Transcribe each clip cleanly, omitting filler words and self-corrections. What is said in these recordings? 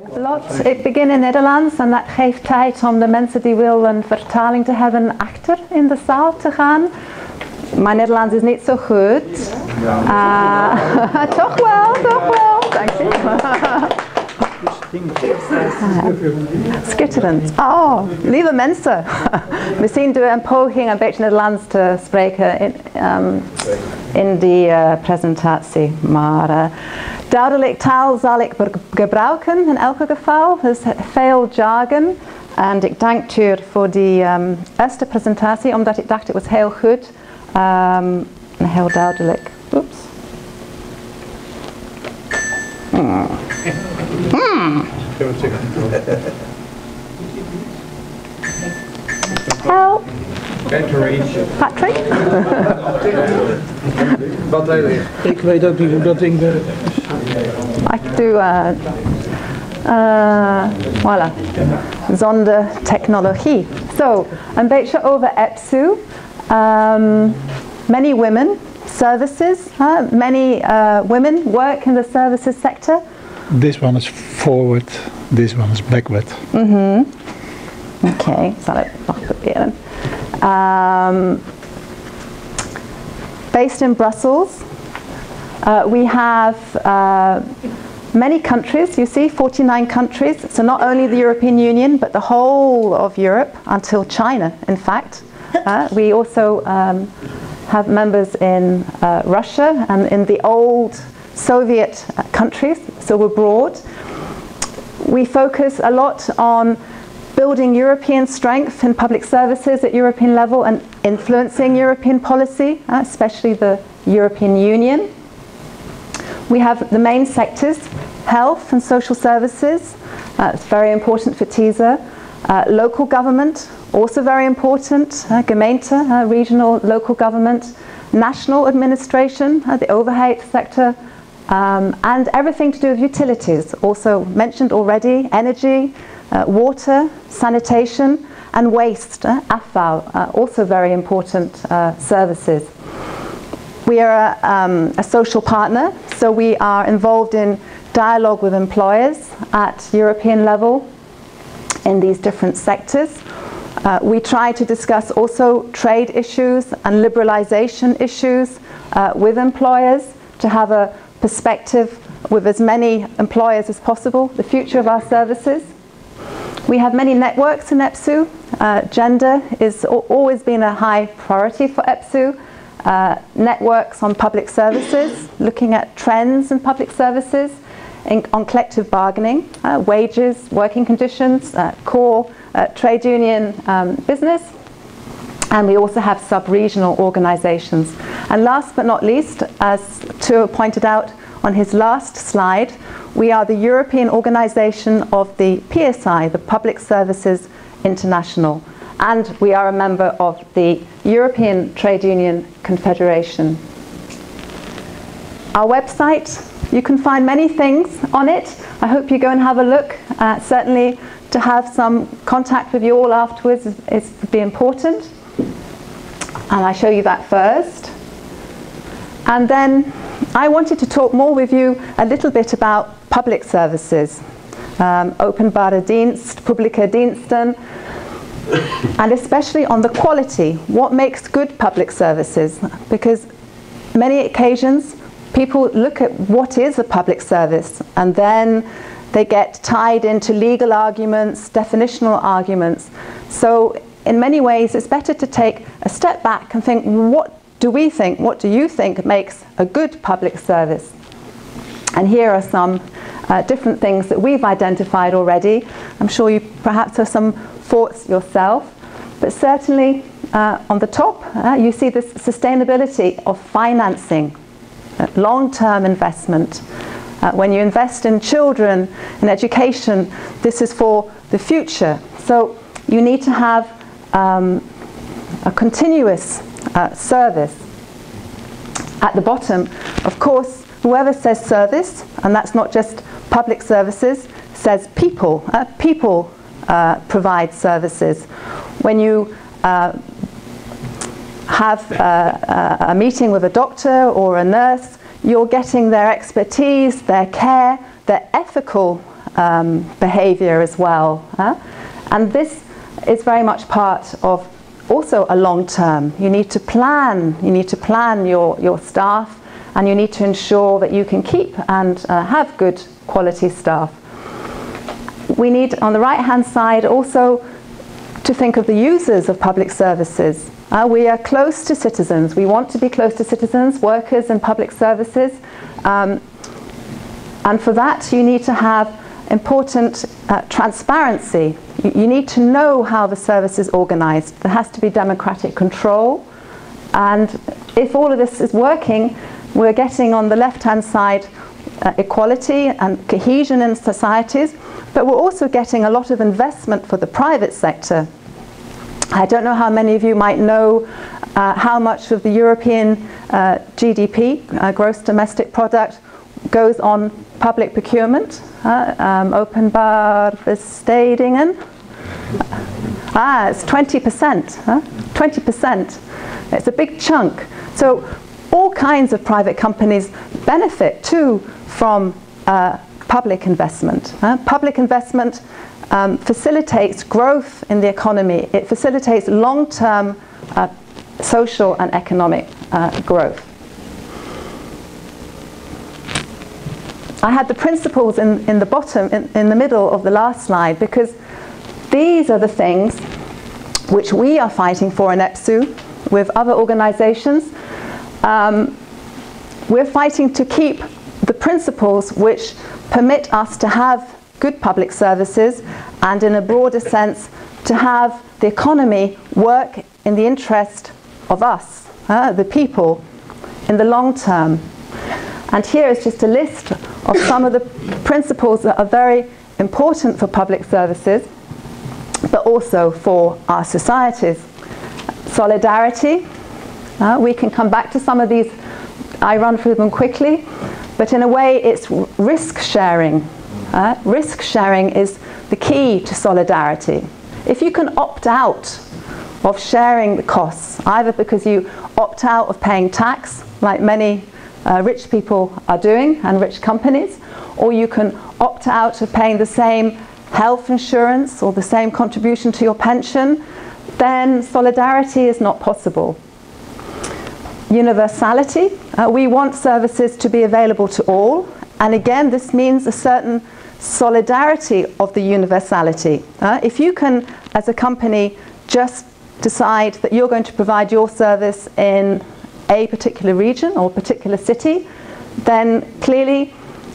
Lot. Ik begin in Nederlands en dat geeft tijd om de mensen die willen vertaling te hebben achter in de zaal te gaan. Mijn Nederlands is niet zo goed. Toch wel. Dank je. Schitterend. Oh, lieve mensen. Misschien doe een poging een beetje Nederlands te spreken in die presentatie. Maar duidelijk taal zal ik gebruiken in elk geval. Er is veel jargon. En ik dank u voor die eerste presentatie, omdat ik dacht het was heel goed. En heel duidelijk. Oeps. Help. Patrick? Wat ik weet ook niet hoe dat ding werkt. Ik doe voilà. Zonder technologie. So, een beetje over EPSU. Many women services. Many women work in the services sector. This one is forward, this one is backward. Okay, zal ik nog proberen. Based in Brussels, we have many countries, you see, 49 countries. So not only the European Union, but the whole of Europe, until China, in fact. We also have members in Russia and in the old Soviet countries, so abroad. We focus a lot on building European strength in public services at European level and influencing European policy, especially the European Union. We have the main sectors, health and social services. It's very important for TiSA. Local government, also very important. Gemeente, regional local government. National administration, the overhead sector. And everything to do with utilities, also mentioned already, energy, water, sanitation, and waste, afval, also very important services. We are a social partner, so we are involved in dialogue with employers at European level in these different sectors. We try to discuss also trade issues and liberalisation issues with employers to have a perspective with as many employers as possible, the future of our services. We have many networks in EPSU. Gender has always been a high priority for EPSU. Networks on public services, looking at trends in public services, on collective bargaining, wages, working conditions, core trade union business. And we also have sub-regional organisations. And last but not least, as Tuur pointed out on his last slide, we are the European organisation of the PSI, the Public Services International. And we are a member of the European Trade Union Confederation. Our website, you can find many things on it. I hope you go and have a look. Certainly to have some contact with you all afterwards would be important. And I show you that first. And then I wanted to talk more with you a little bit about public services. Openbare dienst, publieke diensten, and especially on the quality. What makes good public services? Because many occasions people look at what is a public service and then they get tied into legal arguments, definitional arguments. So in many ways it's better to take a step back and think, what do we think, what do you think makes a good public service? And here are some different things that we've identified already. I'm sure you perhaps have some thoughts yourself, but certainly on the top you see this sustainability of financing, long-term investment. When you invest in children, in education, this is for the future. So you need to have a continuous service. At the bottom, of course, whoever says service, and that's not just public services, says people. People provide services. When you have a meeting with a doctor or a nurse, you're getting their expertise, their care, their ethical behavior as well. And this is very much part of also a long term. You need to plan your staff, and you need to ensure that you can keep and have good quality staff. We need, on the right hand side, also to think of the users of public services. We are close to citizens. We want to be close to citizens, workers in public services. And for that, you need to have important transparency. You need to know how the service is organized. There has to be democratic control. And if all of this is working, we're getting on the left-hand side equality and cohesion in societies, but we're also getting a lot of investment for the private sector. I don't know how many of you might know how much of the European GDP, gross domestic product, goes on public procurement. Openbaarbeestedingen. It's 20%. 20%. It's a big chunk. So all kinds of private companies benefit too from public investment. Public investment facilitates growth in the economy. It facilitates long-term social and economic growth. I had the principles in the bottom, in the middle of the last slide, because these are the things which we are fighting for in EPSU with other organizations. We're fighting to keep the principles which permit us to have good public services, and in a broader sense to have the economy work in the interest of us, the people, in the long term. And here is just a list of some of the principles that are very important for public services, but also for our societies. Solidarity. We can come back to some of these. I run through them quickly, but in a way it's risk sharing. Risk sharing is the key to solidarity. If you can opt out of sharing the costs, either because you opt out of paying tax, like many rich people are doing, and rich companies, or you can opt out of paying the same health insurance or the same contribution to your pension, then solidarity is not possible. Universality. We want services to be available to all, and again this means a certain solidarity of the universality. If you can, as a company, just decide that you're going to provide your service in a particular region or particular city, then clearly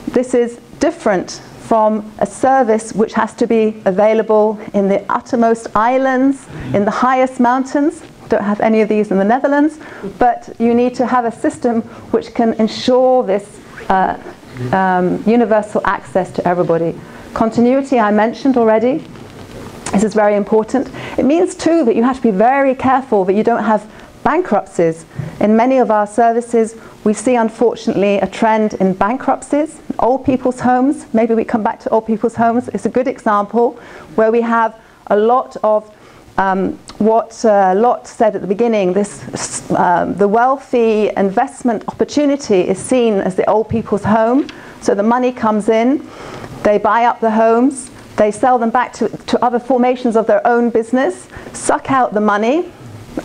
this is different from a service which has to be available in the uttermost islands, in the highest mountains. Don't have any of these in the Netherlands, but you need to have a system which can ensure this universal access to everybody. Continuity I mentioned already. This is very important. It means too that you have to be very careful that you don't have bankruptcies. In many of our services we see unfortunately a trend in bankruptcies. Old people's homes, maybe we come back to old people's homes, it's a good example where we have a lot of what Lot said at the beginning, the wealthy investment opportunity is seen as the old people's home. So the money comes in, they buy up the homes, they sell them back to other formations of their own business, suck out the money,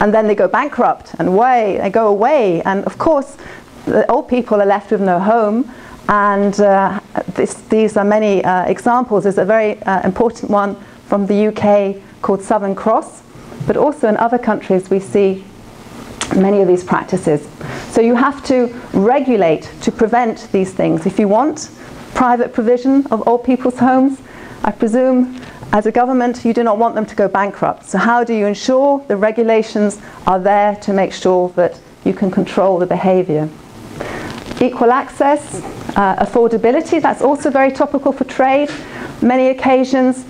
and then they go bankrupt and they go away. And of course, the old people are left with no home. And these are many examples. There's a very important one from the UK called Southern Cross, but also in other countries we see many of these practices. So you have to regulate to prevent these things. If you want private provision of old people's homes, I presume as a government you do not want them to go bankrupt. So how do you ensure the regulations are there to make sure that you can control the behavior? Equal access, affordability, that's also very topical for trade. Many occasions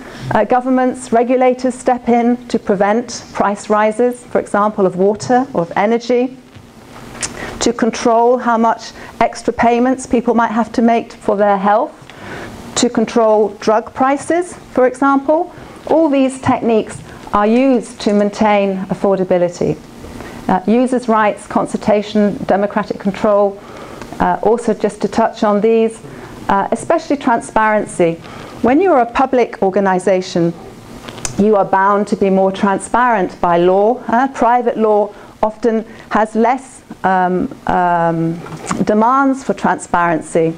governments, regulators step in to prevent price rises, for example, of water or of energy, to control how much extra payments people might have to make for their health, to control drug prices, for example. All these techniques are used to maintain affordability. Users' rights, consultation, democratic control, also just to touch on these, especially transparency. when you're a public organisation, you are bound to be more transparent by law. Private law often has less demands for transparency.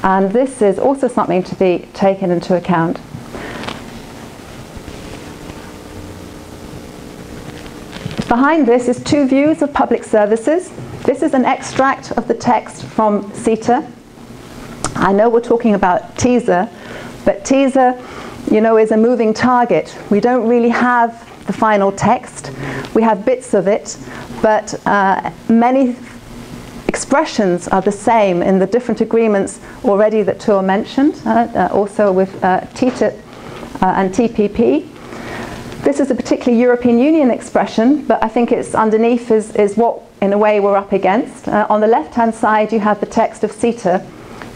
And this is also something to be taken into account. Behind this is two views of public services. This is an extract of the text from CETA. I know we're talking about TiSA, but TiSA, you know, is a moving target. We don't really have the final text. We have bits of it, but many expressions are the same in the different agreements already that Tor mentioned, also with TTIP and TPP. This is a particularly European Union expression, but I think it's underneath is what, in a way, we're up against. On the left-hand side, you have the text of CETA,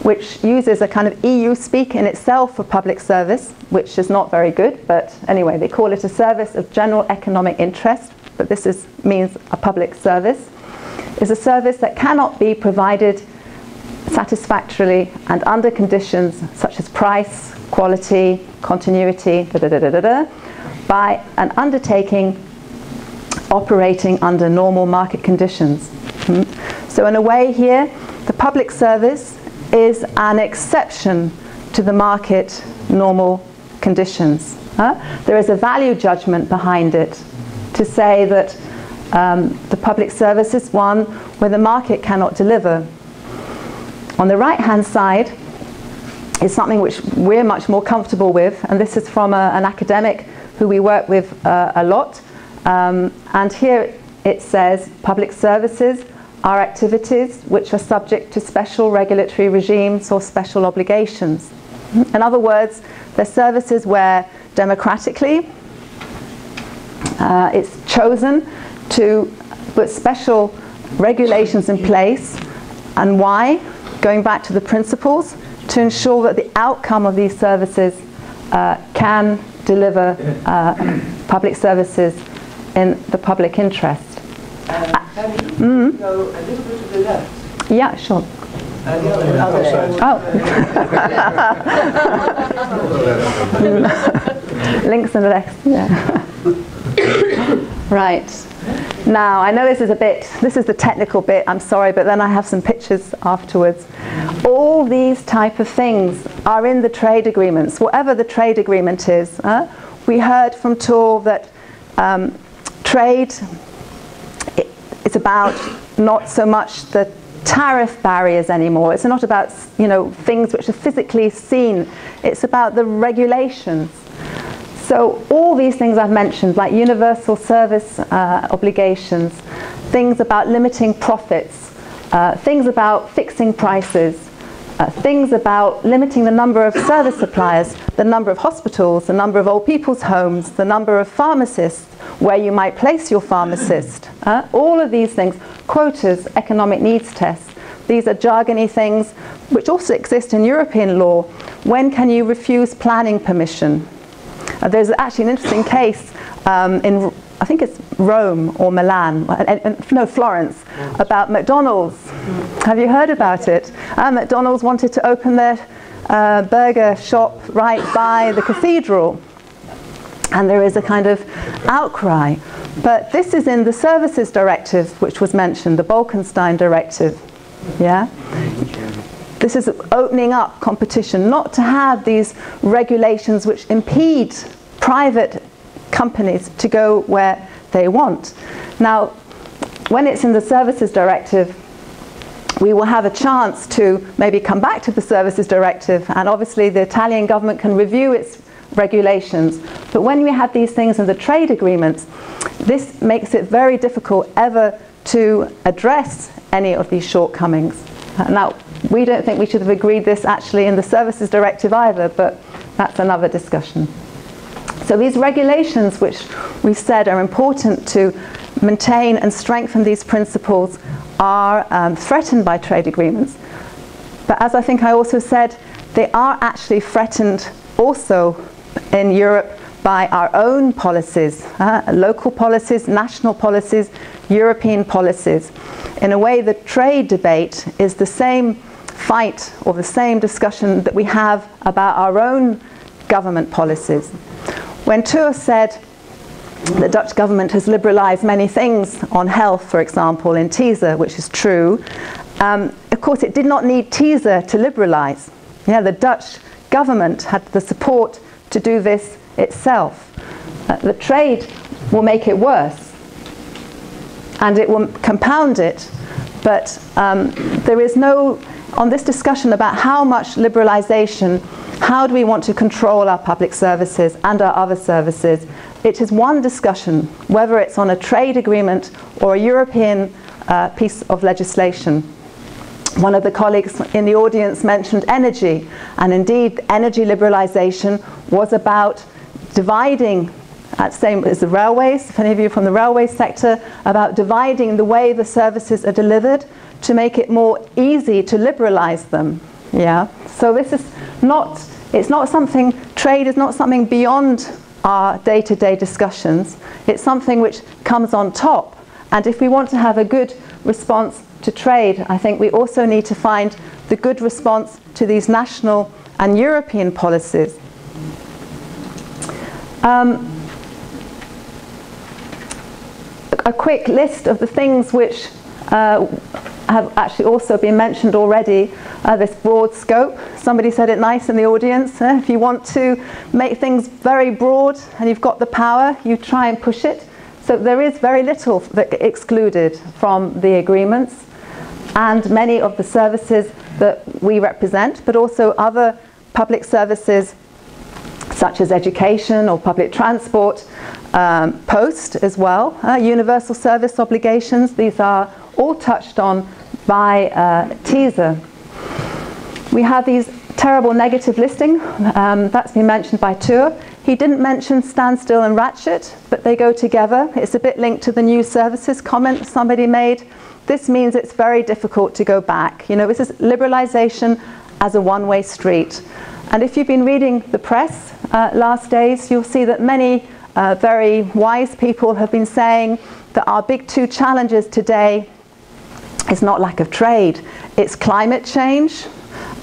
which uses a kind of EU speak in itself for public service, which is not very good, but anyway, they call it a service of general economic interest, but this means a public service. Is a service that cannot be provided satisfactorily and under conditions such as price, quality, continuity, by an undertaking operating under normal market conditions. So in a way here, the public service is an exception to the market normal conditions. There is a value judgment behind it to say that the public service is one where the market cannot deliver. On the right-hand side is something which we're much more comfortable with, and this is from an academic who we work with a lot. And here it says, public services are activities which are subject to special regulatory regimes or special obligations. In other words, they're services where democratically it's chosen to put special regulations in place. And why? Going back to the principles, to ensure that the outcome of these services can deliver public services in the public interest. Can you go a little bit to the left? Yeah, sure. Links and left, yeah. Right. Now, I know this is the technical bit, I'm sorry, but then I have some pictures afterwards. All these type of things are in the trade agreements, whatever the trade agreement is. We heard from Tor that trade is about not so much the tariff barriers anymore. It's not about, you know, things which are physically seen. It's about the regulations. So all these things I've mentioned, like universal service obligations, things about limiting profits, things about fixing prices, things about limiting the number of service suppliers, the number of hospitals, the number of old people's homes, the number of pharmacists, where you might place your pharmacist. All of these things, quotas, economic needs tests, these are jargony things which also exist in European law. When can you refuse planning permission? There's actually an interesting case in, I think it's Rome or Milan, no, Florence, about McDonald's. Have you heard about it? McDonald's wanted to open their burger shop right by the cathedral. And there is a kind of outcry. But this is in the Services Directive, which was mentioned, the Bolkestein Directive. Yeah? This is opening up competition, not to have these regulations which impede private companies to go where they want. Now, when it's in the Services Directive, we will have a chance to maybe come back to the Services Directive, and obviously the Italian government can review its regulations. But when we have these things in the trade agreements, this makes it very difficult ever to address any of these shortcomings. Now, we don't think we should have agreed this actually in the Services Directive either, but that's another discussion. So these regulations, which we've said are important to maintain and strengthen these principles, are threatened by trade agreements. But as I think I also said, they are actually threatened also in Europe by our own policies, local policies, national policies, European policies. In a way, the trade debate is the same fight or the same discussion that we have about our own government policies. When TiSA said the Dutch government has liberalised many things on health, for example, in TiSA, which is true, of course it did not need TiSA to liberalise. Yeah, the Dutch government had the support to do this itself. The trade will make it worse and it will compound it, but there is no, on this discussion about how much liberalisation, how do we want to control our public services and our other services, it is one discussion, whether it's on a trade agreement or a European piece of legislation. One of the colleagues in the audience mentioned energy, and indeed energy liberalisation was about dividing, same as the railways, if any of you are from the railway sector, about dividing the way the services are delivered to make it more easy to liberalise them. Yeah. So this is not, it's not something, trade is not something beyond our day-to-day discussions. It's something which comes on top. And if we want to have a good response to trade, I think we also need to find the good response to these national and European policies. A quick list of the things which have actually also been mentioned already, this broad scope. Somebody said it nice in the audience, if you want to make things very broad and you've got the power, you try and push it. So there is very little that excluded from the agreements, and many of the services that we represent, but also other public services such as education or public transport, post as well, universal service obligations, these are all touched on by TiSA. We have these terrible negative listing, that's been mentioned by TiSA. He didn't mention standstill and ratchet, but they go together. It's a bit linked to the new services comment somebody made. This means it's very difficult to go back. You know, this is liberalisation as a one-way street. And if you've been reading the press last days, you'll see that many very wise people have been saying that our big two challenges today is not lack of trade, it's climate change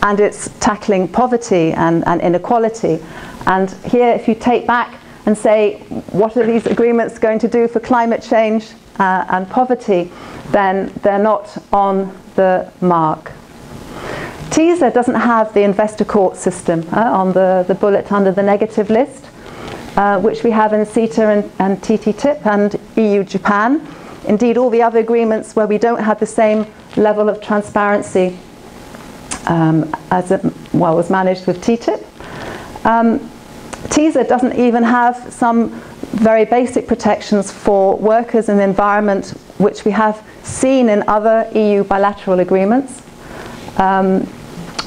and it's tackling poverty and inequality. And here, if you take back and say, what are these agreements going to do for climate change and poverty, then they're not on the mark. TiSA doesn't have the investor court system on the bullet under the negative list, which we have in CETA and TTIP and EU-Japan. Indeed, all the other agreements where we don't have the same level of transparency as it was managed with TTIP. TiSA doesn't even have some very basic protections for workers and the environment, which we have seen in other EU bilateral agreements.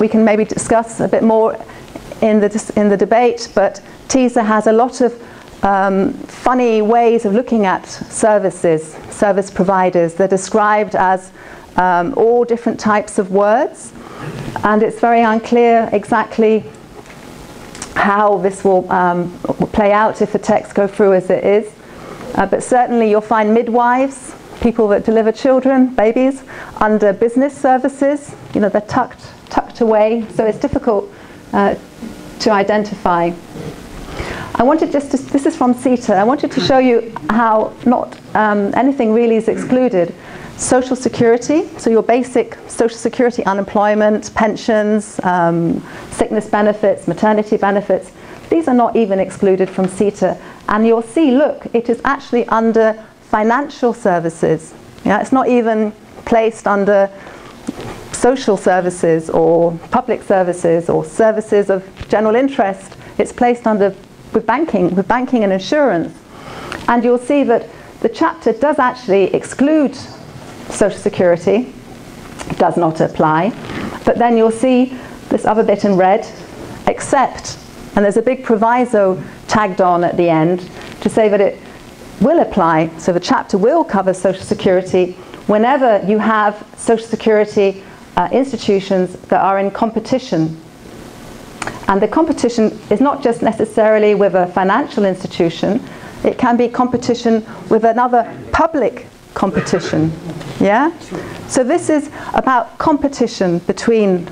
We can maybe discuss a bit more in the debate, but TiSA has a lot of funny ways of looking at services, service providers. They're described as all different types of words, and it's very unclear exactly how this will play out if the text go through as it is. But certainly you'll find midwives, people that deliver children, babies, under business services. You know, they're tucked away, so it's difficult to identify. I wanted just to, this is from CETA, I wanted to show you how not anything really is excluded. Social security, so your basic social security, unemployment, pensions, sickness benefits, maternity benefits, these are not even excluded from CETA. And you'll see, look, it is actually under financial services. Yeah, it's not even placed under social services or public services or services of general interest. It's placed under with banking and insurance. And you'll see that the chapter does actually exclude Social Security, it does not apply, but then you'll see this other bit in red, except, and there's a big proviso tagged on at the end to say that it will apply, so the chapter will cover Social Security whenever you have Social Security institutions that are in competition. And the competition is not just necessarily with a financial institution, it can be competition with another public competition. Yeah? So this is about competition between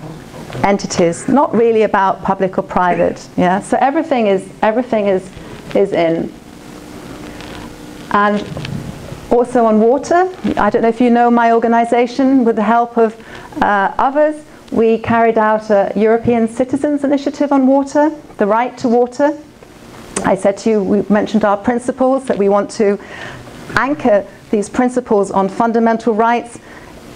entities, not really about public or private. Yeah, so everything is in. And also on water, I don't know if you know my organisation. With the help of others, we carried out a European Citizens Initiative on water, the right to water. I said to you, we mentioned our principles, that we want to anchor these principles on fundamental rights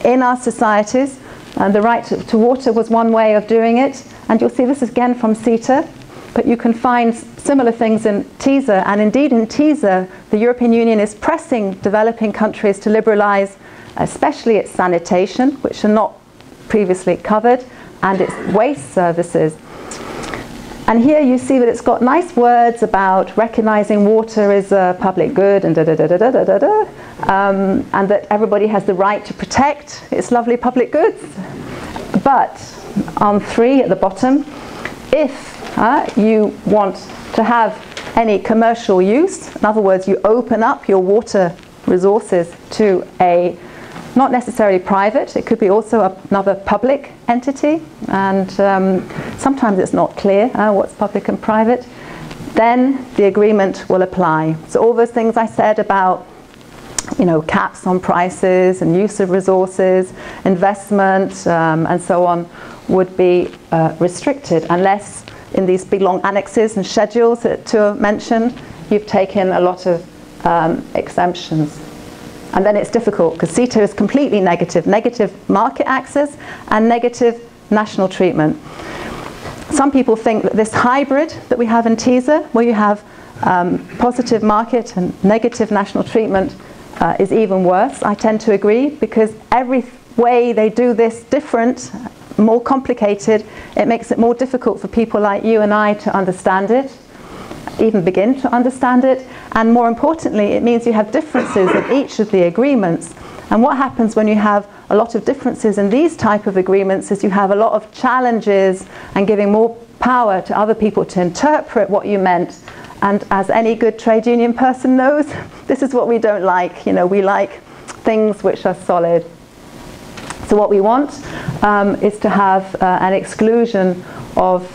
in our societies, and the right to water was one way of doing it. And you'll see this is again from CETA, but you can find similar things in TiSA, and indeed in TiSA the European Union is pressing developing countries to liberalise especially its sanitation, which are not previously covered, and its waste services. And here you see that it's got nice words about recognising water as a public good and and that everybody has the right to protect its lovely public goods. But on 3 at the bottom, if you want to have any commercial use, in other words, you open up your water resources to a not necessarily private, it could be also another public entity, and sometimes it's not clear what's public and private, then the agreement will apply. So all those things I said about, you know, caps on prices and use of resources, investment, and so on, would be restricted, unless in these big long annexes and schedules that to mention, you've taken a lot of exemptions. And then it's difficult, because CETA is completely negative market access and negative national treatment. Some people think that this hybrid that we have in TiSA, where you have positive market and negative national treatment, is even worse. I tend to agree, because every way they do this different, more complicated, it makes it more difficult for people like you and I to understand it, even begin to understand it, and more importantly, it means you have differences in each of the agreements. And what happens when you have a lot of differences in these type of agreements is you have a lot of challenges and giving more power to other people to interpret what you meant. And as any good trade union person knows, this is what we don't like. You know, we like things which are solid. So what we want is to have an exclusion of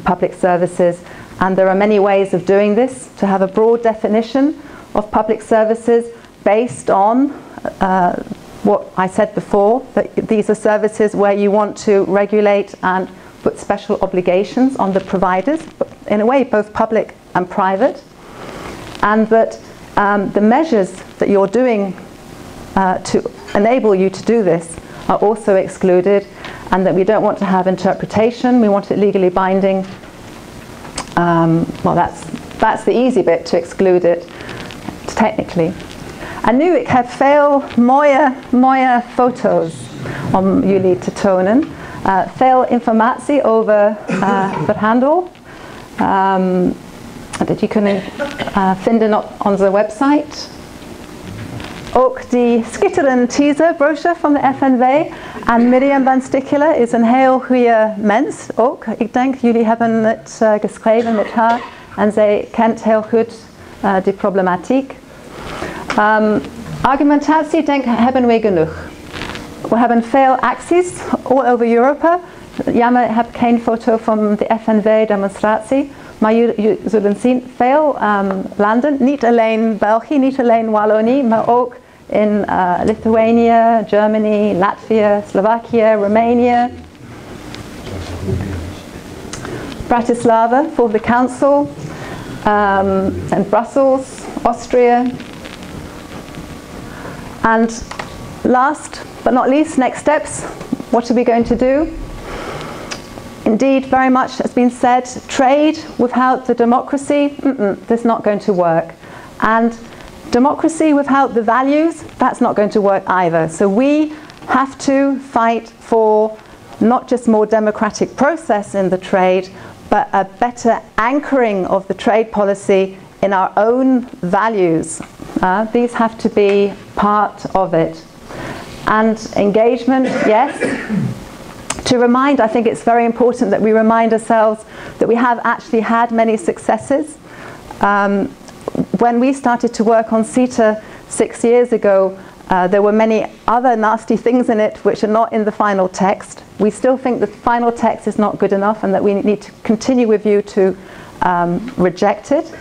public services. And there are many ways of doing this, to have a broad definition of public services based on what I said before, that these are services where you want to regulate and put special obligations on the providers, but in a way both public and private, and that the measures that you're doing to enable you to do this are also excluded, and that we don't want to have interpretation, we want it legally binding. Well, that's the easy bit, to exclude it technically. En nu, ik heb veel mooie foto's om jullie te tonen. Veel informatie over verhandel. Dat je kunt vinden op onze website. Ook die schitterende teaser-brochure van de FNV. En Miriam van Stichelen is een heel goede mens ook. Ik denk, jullie hebben het geschreven met haar. En zij kent heel goed die problematiek. Argumentatie, denk hebben we genoeg. We hebben veel acties all over Europa. Jammer, ik heb geen foto van de FNV-demonstratie. Maar jullie zullen zien, veel landen, niet alleen België, niet alleen Wallonië, maar ook in Lithuania, Germany, Latvia, Slovakia, Romania. Bratislava for the council, and Brussels, Austria. And last but not least, next steps. What are we going to do? Indeed, very much has been said, trade without the democracy, that's not going to work. And democracy without the values, that's not going to work either. So we have to fight for not just more democratic process in the trade, but a better anchoring of the trade policy in our own values. These have to be part of it. And engagement, yes. To remind, I think it's very important that we remind ourselves that we have actually had many successes. When we started to work on CETA 6 years ago, there were many other nasty things in it which are not in the final text. we still think the final text is not good enough and that we need to continue with you to reject it.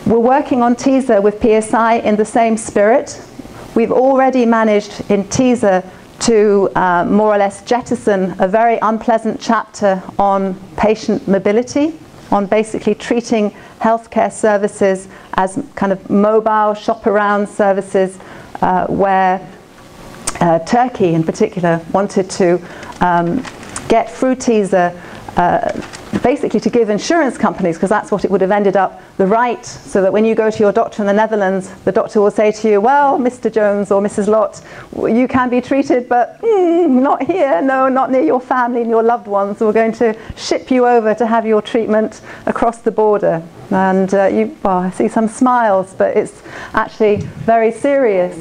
We're working on TiSA with PSI in the same spirit. We've already managed in TiSA to more or less jettison a very unpleasant chapter on patient mobility, on basically treating healthcare services as kind of mobile shop-around services, where Turkey in particular wanted to get through TiSA basically to give insurance companies, because that's what it would have ended up, the right, so that when you go to your doctor in the Netherlands, the doctor will say to you, well, Mr. Jones or Mrs. Lott, you can be treated, but not here, no, not near your family and your loved ones. We're going to ship you over to have your treatment across the border. And well, I see some smiles, but it's actually very serious,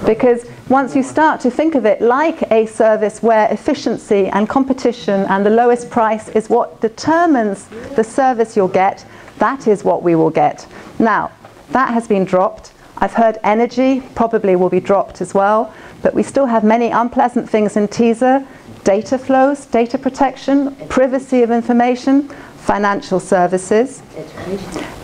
because once you start to think of it like a service where efficiency and competition and the lowest price is what determines the service you'll get, that is what we will get. Now, that has been dropped. I've heard energy probably will be dropped as well, but we still have many unpleasant things in TiSA: data flows, data protection, privacy of information, financial services,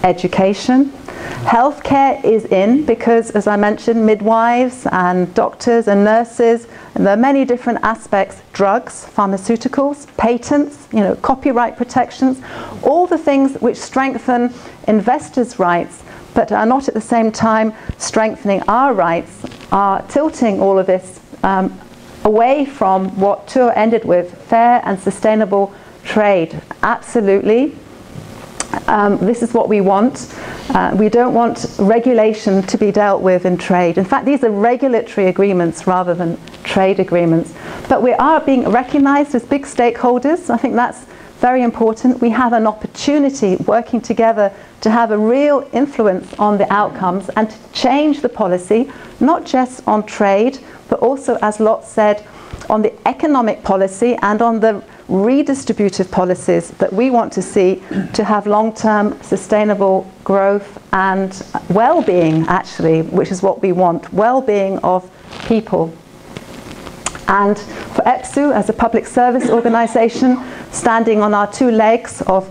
education. Healthcare is in because, as I mentioned, midwives and doctors and nurses, and there are many different aspects: drugs, pharmaceuticals, patents, copyright protections, all the things which strengthen investors' rights but are not at the same time strengthening our rights, are tilting all of this away from what Tour ended with: fair and sustainable trade. Absolutely. This is what we want. We don't want regulation to be dealt with in trade. In fact, these are regulatory agreements rather than trade agreements. But we are being recognized as big stakeholders. I think that's very important. We have an opportunity working together to have a real influence on the outcomes and to change the policy, not just on trade, but also, as Lot said, on the economic policy and on the redistributive policies that we want to see to have long-term sustainable growth and well-being, actually, which is what we want, well-being of people. And for EPSU, as a public service organisation, standing on our two legs of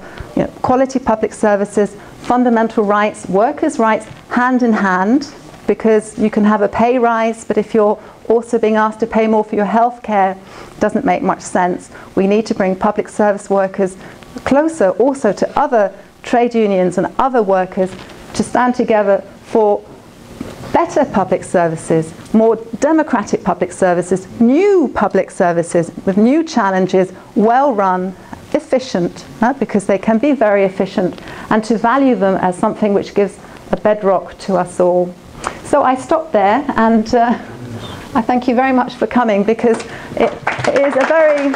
quality public services, fundamental rights, workers' rights, hand in hand, because you can have a pay rise, but if you're also being asked to pay more for your health care, doesn't make much sense. We need to bring public service workers closer also to other trade unions and other workers to stand together for better public services, more democratic public services, new public services with new challenges, well run, efficient, because they can be very efficient, and to value them as something which gives a bedrock to us all. So I stop there, and I thank you very much for coming, because it is a very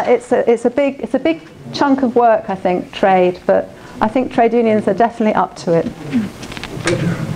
it's a big chunk of work, I think, trade, but I think trade unions are definitely up to it.